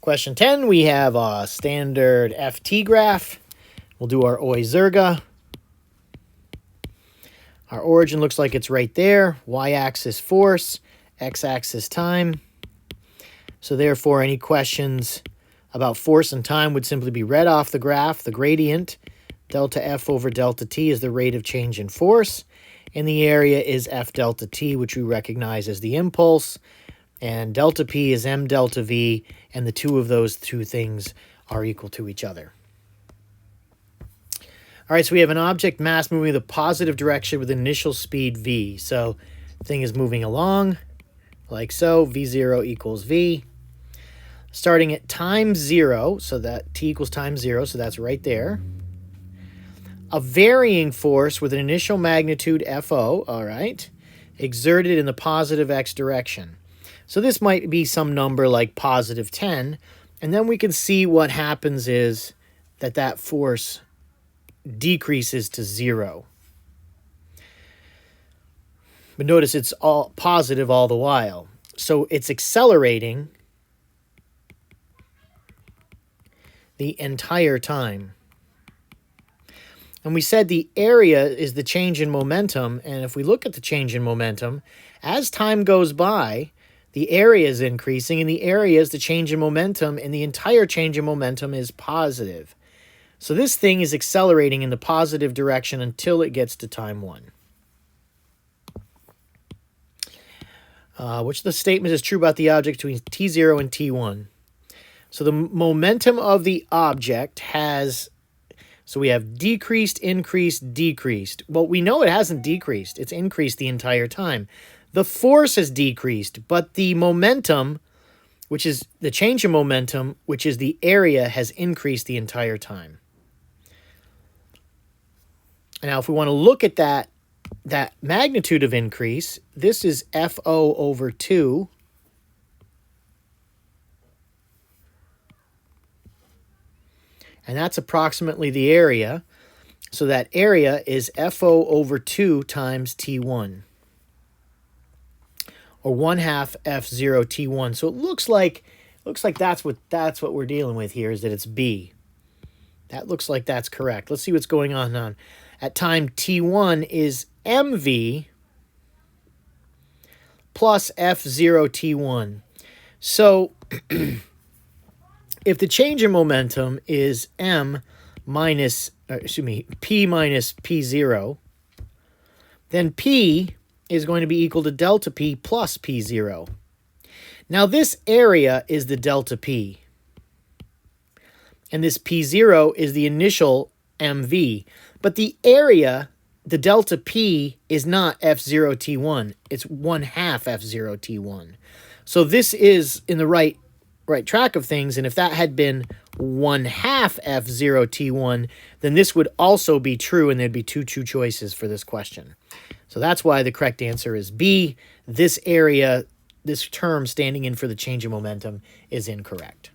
Question 10, we have a standard FT graph. We'll do our Oizerga. Our origin looks like it's right there. Y-axis force, x-axis time. So therefore, any questions about force and time would simply be read off the graph. The gradient, delta F over delta T, is the rate of change in force. And the area is F delta T, which we recognize as the impulse. And delta P is M delta V, and the two of those two things are equal to each other. All right, so we have an object mass moving in the positive direction with initial speed v. So the thing is moving along like so. V0 equals v. Starting at time 0, so that t equals time 0, so that's right there. A varying force with an initial magnitude FO, all right, exerted in the positive x direction. So this might be some number like positive 10, and then we can see what happens is that force decreases to 0. But notice it's all positive all the while. So it's accelerating the entire time. And we said the area is the change in momentum, and if we look at the change in momentum, as time goes by, the area is increasing, and the area is the change in momentum, and the entire change in momentum is positive. So this thing is accelerating in the positive direction until it gets to time 1. Which the statement is true about the object between t0 and t1. So the momentum of the object has, so we have decreased, increased, decreased. Well, we know it hasn't decreased. It's increased the entire time. The force has decreased, but the momentum, which is the change in momentum, which is the area, has increased the entire time. Now, if we want to look at that magnitude of increase, this is FO over 2. And that's approximately the area. So that area is FO over 2 times T1. Or 1/2 F0 T1. So it looks like that's what we're dealing with here, is that it's B. That looks like that's correct. Let's see what's going on. At time T1 is MV plus F0 T1. So if the change in momentum is P minus P0, then P is going to be equal to delta P plus P0. Now this area is the delta P. And this P0 is the initial MV. But the area, the delta P, is not F0 T1. It's 1/2 F0 T1. So this is in the right track of things. And if that had been 1/2 F0 T1, then this would also be true, and there'd be two choices for this question. So that's why the correct answer is B. This area, this term standing in for the change in momentum, is incorrect.